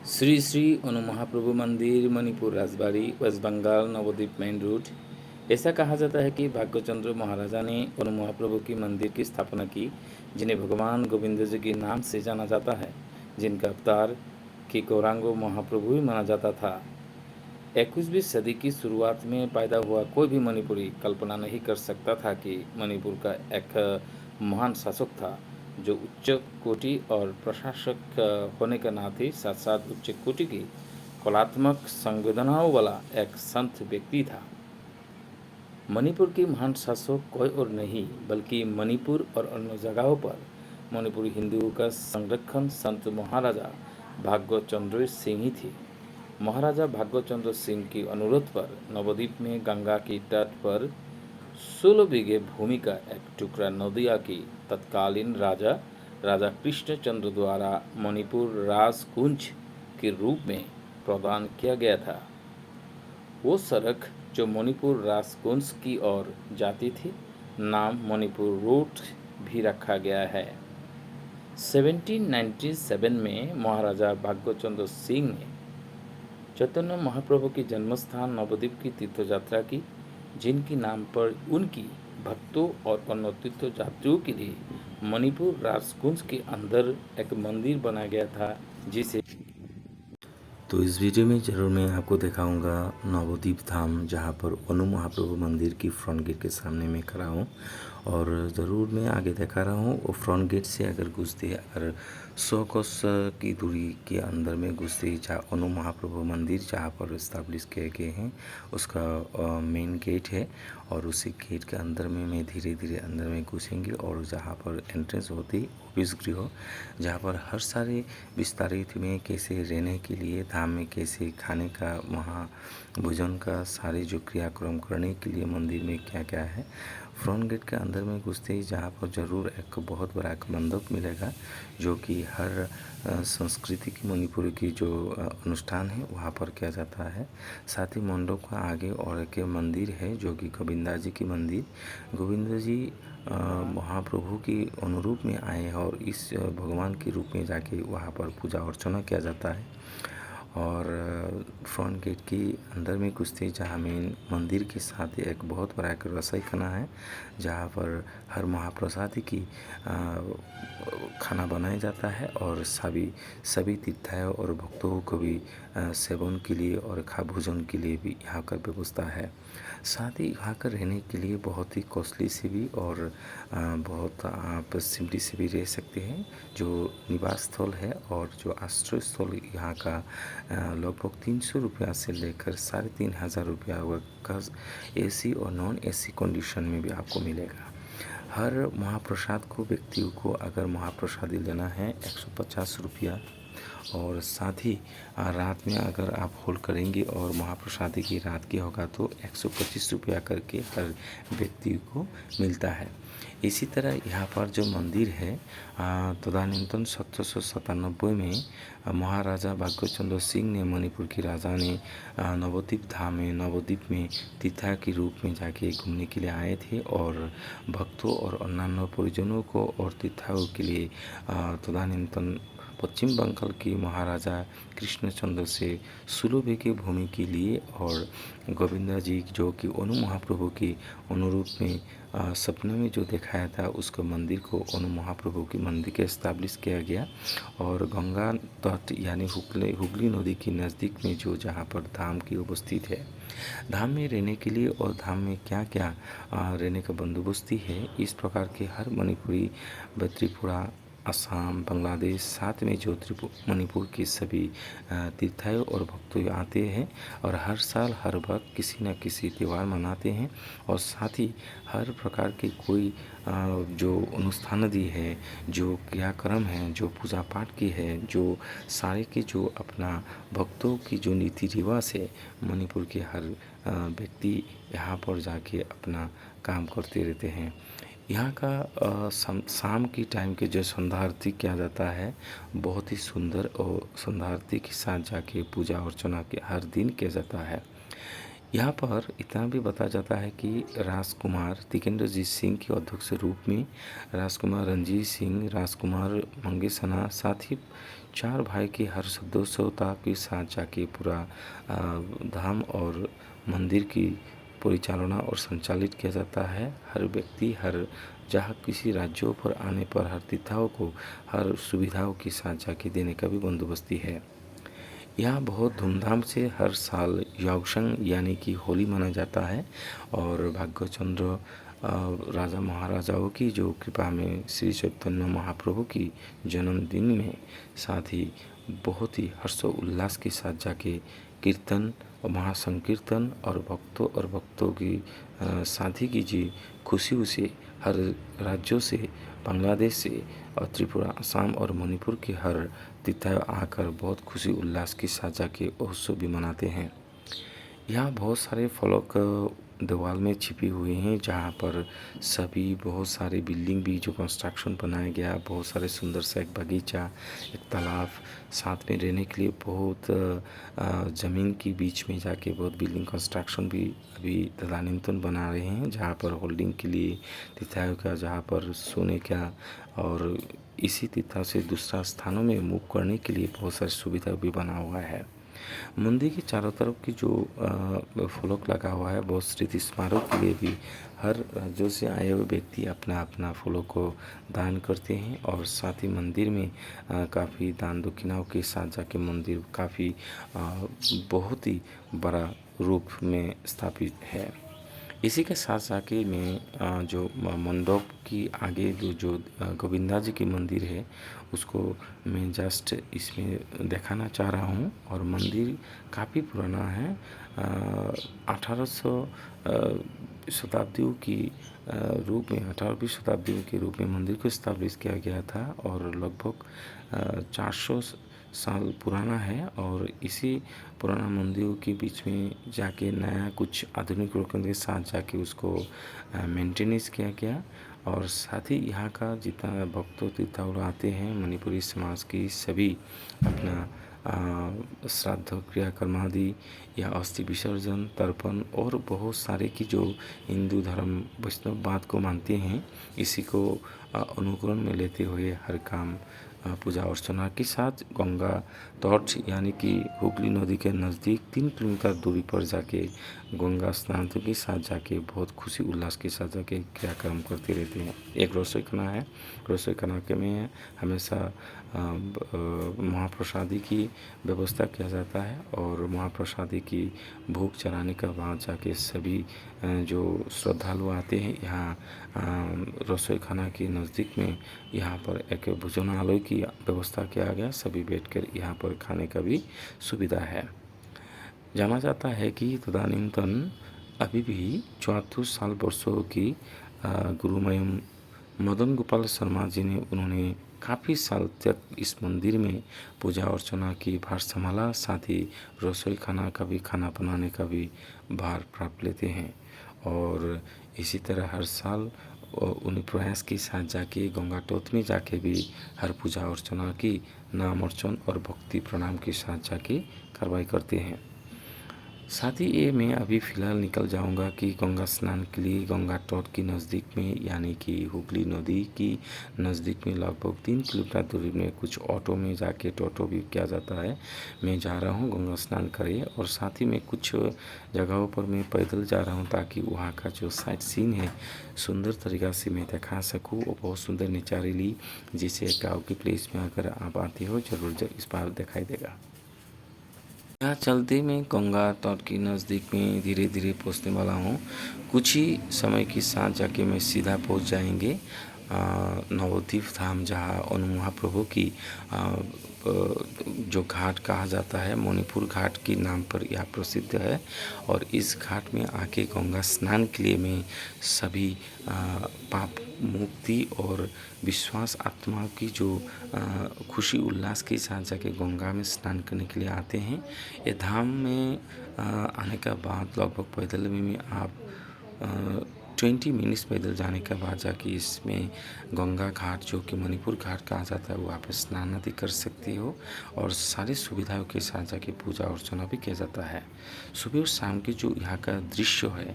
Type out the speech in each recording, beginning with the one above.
Shri Shri Anu Mahaprabhu Mandir, Manipur Rajbari, West Bengal, Nabadwip main road. ऐसा कहा जाता है कि भाग्यचंद्र महाराजा ने अनु महाप्रभु की मंदिर की स्थापना की, जिन्हें भगवान गोविंद जी के नाम से जाना जाता है, जिनका अवतार के गौरांगो महाप्रभु ही माना जाता था। 21वीं सदी की शुरुआत में पैदा हुआ कोई भी मणिपुरी कल्पना नहीं कर सकता था कि मणिपुर का एक महान शासक था, जो उच्च कोटि और प्रशासक होने के नाते साथ साथ उच्च कोटि की कलात्मक संवेदनाओं वाला एक संत व्यक्ति था। मणिपुर की महान शासक कोई और नहीं बल्कि मणिपुर और अन्य जगहों पर मणिपुरी हिंदुओं का संरक्षण संत महाराजा भाग्यचंद्र सिंह ही थे। महाराजा भाग्यचंद्र सिंह के अनुरोध पर नवद्वीप में गंगा की तट पर 16 बीघे भूमि का एक टुकड़ा नदिया की तत्कालीन राजा राजा कृष्णचंद्र द्वारा मणिपुर राजकुंज के रूप में प्रदान किया गया था। वो सड़क जो मणिपुर राजकुंज की ओर जाती थी, नाम मणिपुर रोड भी रखा गया है। 1797 में महाराजा भाग्यचंद्र सिंह ने चैतन्य महाप्रभु के जन्मस्थान नवद्वीप की तीर्थ यात्रा की, जिनके नाम पर उनकी भक्तों और अन्य तीर्थ यात्रियों के लिए मणिपुर राजकुंज के अंदर एक मंदिर बनाया गया था, जिसे तो इस वीडियो में ज़रूर मैं आपको दिखाऊंगा नवद्वीप धाम, जहाँ पर अनु महाप्रभु मंदिर की फ्रंट गेट के सामने में खड़ा हूँ। और ज़रूर मैं आगे दिखा रहा हूँ वो फ्रंट गेट से अगर घुसते अगर 100 कोस की दूरी के अंदर में घुसते जहाँ अनु महाप्रभु मंदिर जहाँ पर इस्ताब्लिश किए गए हैं, उसका मेन गेट है। और उसी गेट के अंदर में मैं धीरे धीरे अंदर में घुसेंगे और जहाँ पर एंट्रेंस होती ऑफिस गृह, जहाँ पर हर सारे विस्तारित में कैसे रहने के लिए धाम में कैसे खाने का, वहाँ भोजन का सारे जो क्रियाक्रम करने के लिए मंदिर में क्या क्या है। फ्रंट गेट के अंदर में घुसते ही जहाँ पर ज़रूर एक बहुत बड़ा एक मंडप मिलेगा, जो कि हर संस्कृति की मणिपुर की जो अनुष्ठान है वहाँ पर किया जाता है। साथ ही मंडप का आगे और एक मंदिर है जो कि गोविंदा जी की मंदिर। गोविंद जी महाप्रभु की अनुरूप में आए हैं और इस भगवान के रूप में जाके वहाँ पर पूजा अर्चना किया जाता है। और फ्रंट गेट के अंदर में घुसते जहाँ मेन मंदिर के साथ एक बहुत बड़ा एक रसोई खाना है, जहाँ पर हर महाप्रसाद की खाना बनाया जाता है और सभी तीर्थायों और भक्तों को भी सेवन के लिए और खा भोजन के लिए भी यहाँ का व्यवस्था है। साथ ही यहाँ का रहने के लिए बहुत ही कॉस्टली से भी और बहुत आप सिंपली से भी रह सकते हैं। जो निवास स्थल है और जो आश्रय स्थल यहाँ का लगभग 300 रुपया से लेकर 3500 रुपया का एसी और नॉन एसी कंडीशन में भी आपको मिलेगा। हर महाप्रसाद को व्यक्तियों को अगर महाप्रसादी लेना है 150 रुपया, और साथ ही रात में अगर आप होल्ड करेंगे और महाप्रसादी की रात की होगा तो 125 रुपया करके हर व्यक्ति को मिलता है। इसी तरह यहाँ पर जो मंदिर है तदानीन्तन 1797 में महाराजा भाग्यचंद्र सिंह ने मणिपुर की राजा ने नवद्वीप धाम में नवद्वीप में तीर्था के रूप में जाके घूमने के लिए आए थे और भक्तों और अन्य परिजनों को और तीर्थाओं के लिए तदानीन्तन पश्चिम बंगाल की महाराजा कृष्णचंद्र से 16 बीघे भूमि के लिए और गोविंदा जी जो कि अनु महाप्रभु की अनुरूप में सपने में जो दिखाया था उसको मंदिर को अनु महाप्रभु की मंदिर के इस्ताब्लिश किया गया। और गंगा तट यानी हुगली नदी के नज़दीक में जो जहाँ पर धाम की उपस्थित है, धाम में रहने के लिए और धाम में क्या क्या रहने का बंदोबस्ती है, इस प्रकार के हर मणिपुरी त्रिपुरा असम बांग्लादेश साथ में जो मणिपुर के सभी तीर्थायों और भक्तों आते हैं और हर साल हर वक्त किसी न किसी त्यौहार मनाते हैं। और साथ ही हर प्रकार के कोई जो अनुष्ठान दी है, जो क्रियाक्रम है, जो पूजा पाठ की है, जो सारे के जो अपना भक्तों की जो नीति रिवाज है, मणिपुर के हर व्यक्ति यहाँ पर जाके अपना काम करते रहते हैं। यहाँ का शाम की टाइम के जो संध्या आरती किया जाता है बहुत ही सुंदर और संध्या आरती के साथ जाके पूजा अर्चना के हर दिन किया जाता है। यहाँ पर इतना भी बताया जाता है कि राजकुमार तिकेंद्रजीत सिंह के अध्यक्ष रूप में राजकुमार रणजीत सिंह, राजकुमार मंगेशना, साथ ही 4 भाई के हर सदस्यता के साथ जाके पूरा धाम और मंदिर की परिचालना और संचालित किया जाता है। हर व्यक्ति हर जहाँ किसी राज्यों पर आने पर हर तीर्थों को हर सुविधाओं के साथ जाके देने का भी बंदोबस्ती है। यहाँ बहुत धूमधाम से हर साल याओशंग यानी कि होली मनाया जाता है और भाग्यचंद्र राजा महाराजाओं की जो कृपा में श्री चैतन्य महाप्रभु की जन्मदिन में साथ ही बहुत ही हर्षोल्लास के साथ जाके कीर्तन और महासंकीर्तन और भक्तों की शादी की जी खुशियों से हर राज्यों से बांग्लादेश से और त्रिपुरा, असम और मणिपुर के हर तीर्थ आकर बहुत खुशी उल्लास के साथ जाके उत्सव भी मनाते हैं। यहाँ बहुत सारे फलक दीवार में छिपे हुए हैं जहाँ पर सभी बहुत सारे बिल्डिंग भी जो कंस्ट्रक्शन बनाया गया, बहुत सारे सुंदर सा एक बगीचा, एक तालाब, साथ में रहने के लिए बहुत ज़मीन के बीच में जाके बहुत बिल्डिंग कंस्ट्रक्शन भी अभी तदानीतन बना रहे हैं जहाँ पर होल्डिंग के लिए तीर्थों का, जहाँ पर सोने का और इसी तीर्थ से दूसरा स्थानों में मूव करने के लिए बहुत सारी सुविधा भी बना हुआ है। मंदिर के चारों तरफ की जो फलक लगा हुआ है बहुत स्मृति स्मारक के लिए भी हर राज्यों से आए हुए व्यक्ति अपना अपना फलों को दान करते हैं और साथ ही मंदिर में काफ़ी दान दक्षिणाओं के साथ जाके मंदिर काफ़ी बहुत ही बड़ा रूप में स्थापित है। इसी के साथ साथ में जो मंडप की आगे जो गोविंदा जी की मंदिर है उसको मैं जस्ट इसमें दिखाना चाह रहा हूँ और मंदिर काफ़ी पुराना है। 1800 शताब्दियों की रूप में 18वीं शताब्दी के रूप में मंदिर को स्थापित किया गया था और लगभग 400 साल पुराना है और इसी पुराना मंदिरों के बीच में जाके नया कुछ आधुनिक रोकन के साथ जाके उसको मेंटेनेंस किया गया और साथ ही यहाँ का जितना भक्तों तीर्थाटन आते हैं मणिपुरी समाज की सभी अपना श्राद्ध क्रियाकर्म आदि या अस्थि विसर्जन तर्पण और बहुत सारे की जो हिंदू धर्म वैष्णववाद को मानते हैं इसी को अनुकरण में लेते हुए हर काम पूजा अर्चना के साथ गंगा तट यानी कि हुगली नदी के नज़दीक 3 किलोमीटर दूरी पर जाके गंगा स्नान के साथ जाके बहुत खुशी उल्लास के साथ जाके क्रियाक्रम करते रहते हैं। एक रसोई खाना है, रसोई खाना के में हमेशा महाप्रसादी की व्यवस्था किया जाता है और महाप्रसादी की भोग चढ़ाने के बाद जाके सभी जो श्रद्धालु आते हैं यहाँ रसोई खाना के नज़दीक में यहाँ पर एक भोजनालय की व्यवस्था किया गया, सभी बैठकर यहाँ पर खाने का भी सुविधा है। जाना जाता है कि तदानीन्तन अभी भी 74 साल वर्षों की गुरुमयम मदन गोपाल शर्मा जी ने उन्होंने काफ़ी साल तक इस मंदिर में पूजा अर्चना की भार संभाला, साथ ही रसोई खाना का भी खाना बनाने का भी भार प्राप्त लेते हैं और इसी तरह हर साल उन्हें प्रयास के साथ जाके गंगा तट में जाके भी हर पूजा अर्चना की नाम अर्चन और भक्ति प्रणाम के साथ जाके कार्रवाई करते हैं। साथ ही ये मैं अभी फ़िलहाल निकल जाऊंगा कि गंगा स्नान के लिए गंगा तट के नज़दीक में यानी कि हुगली नदी की नज़दीक में लगभग 3 किलोमीटर दूरी में कुछ ऑटो में जाके टोटो भी किया जाता है। मैं जा रहा हूँ गंगा स्नान करे और साथ ही में कुछ जगहों पर मैं पैदल जा रहा हूँ ताकि वहाँ का जो साइट सीन है सुंदर तरीक़ा से मैं दिखा सकूँ और बहुत सुंदर नेचुरली जिसे गाँव की प्लेस में अगर आप आते हो ज़रूर इस बार दिखाई देगा। यहाँ चलते मैं गंगा तट के नज़दीक में धीरे धीरे पहुँचने वाला हूँ। कुछ ही समय के साथ जाके मैं सीधा पहुँच जाएंगे नवद्वीप धाम जहाँ अनु महाप्रभु की जो घाट कहा जाता है मणिपुर घाट के नाम पर यह प्रसिद्ध है और इस घाट में आके गंगा स्नान के लिए मैं सभी पाप मुक्ति और विश्वास आत्मा की जो खुशी उल्लास के साथ जाके गंगा में स्नान करने के लिए आते हैं। ये धाम में आने के बाद लगभग पैदल में आप 20 मिनट्स पैदल जाने के बाद जाके इसमें गंगा घाट जो कि मणिपुर घाट कहा जाता है वहाँ पे स्नान आदि कर सकती हो और सारी सुविधाओं के साथ जाके पूजा अर्चना भी किया जाता है। सुबह और शाम के जो यहाँ का दृश्य है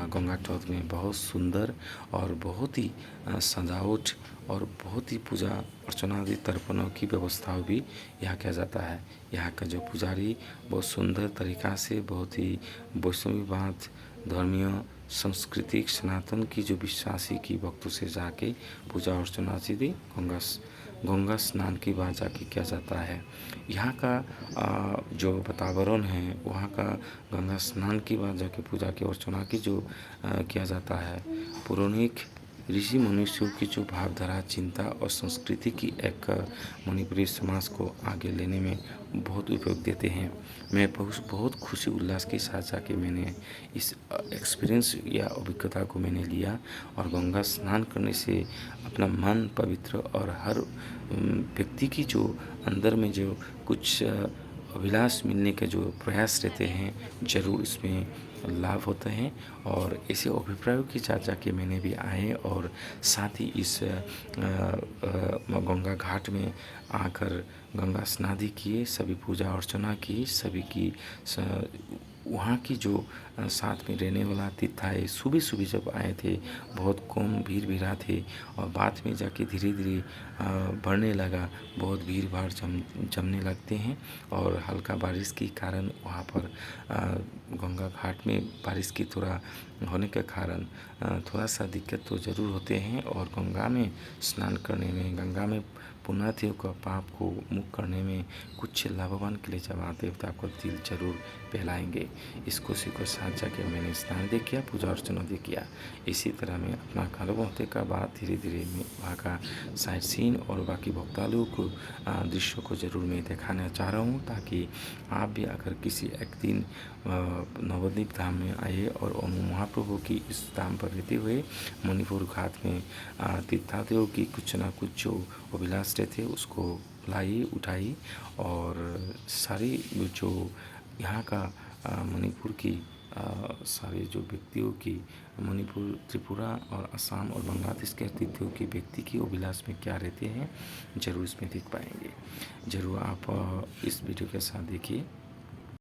गंगा तट में बहुत सुंदर और बहुत ही सजावट और बहुत ही पूजा अर्चना आदि तर्पणों की व्यवस्था भी यहाँ किया जाता है। यहाँ का जो पुजारी बहुत सुंदर तरीक़ा से बहुत ही वैष्णवीवाद धर्मीय सांस्कृतिक सनातन की जो विश्वासी की भक्तों से जाके पूजा अर्चना से भी गंगा स्नान के बाद जाके किया जाता है। यहाँ का जो वातावरण है वहाँ का गंगा स्नान के बाद जाके पूजा की अर्चना की जो किया जाता है पौराणिक ऋषि मनुष्यों की जो भावधारा चिंता और संस्कृति की एक मणिपुरी समाज को आगे लेने में बहुत उपयोग देते हैं। मैं बहुत खुशी उल्लास के साथ जाके मैंने इस एक्सपीरियंस या अभिज्ञता को मैंने लिया और गंगा स्नान करने से अपना मन पवित्र और हर व्यक्ति की जो अंदर में जो कुछ अभिलाष मिलने के जो प्रयास रहते हैं ज़रूर इसमें लाभ होते हैं। और ऐसे अभिप्रायों के साथ जाके मैंने भी आए और साथ ही इस गंगा घाट में आकर गंगा स्नान किए, सभी पूजा अर्चना की, सभी की वहाँ की जो साथ में रहने वाला तीर्थाए सुबह सुबह जब आए थे बहुत कम भीड़ भीड़ा थे और बाद में जाके धीरे धीरे बढ़ने लगा, बहुत भीड़ भाड़ जमने लगते हैं और हल्का बारिश के कारण वहाँ पर गंगा घाट में बारिश की थोड़ा होने के कारण थोड़ा सा दिक्कत तो ज़रूर होते हैं और गंगा में स्नान करने में गंगा में पुण्यार्थियों का पाप को मुक्त करने में कुछ लाभवान के लिए जब देवता को दिल जरूर बहलाएंगे। इस खुशी को साथ जाके मैंने स्नान दे किया, पूजा अर्चना दे किया। इसी तरह मैं अपना अनुभव होने के बाद धीरे धीरे मैं वहाँ का साइट सीन और बाकी भक्तालुओं को दृश्यों को ज़रूर मैं दिखाना चाह रहा हूँ ताकि आप भी अगर किसी एक दिन नवद्वीप धाम में आए और महाप्रभु की इस धाम पर रहते हुए मणिपुर घाट में तीर्थार्थियों की कुछ ना कुछ जो अभिलाष रहते उसको लाइए उठाइए और सारी जो यहाँ का मणिपुर की सारे जो व्यक्तियों की मणिपुर त्रिपुरा और असम और बांग्लादेश के अतिथियों की व्यक्ति की अभिलाष में क्या रहते हैं ज़रूर इसमें देख पाएंगे। ज़रूर आप इस वीडियो के साथ देखिए।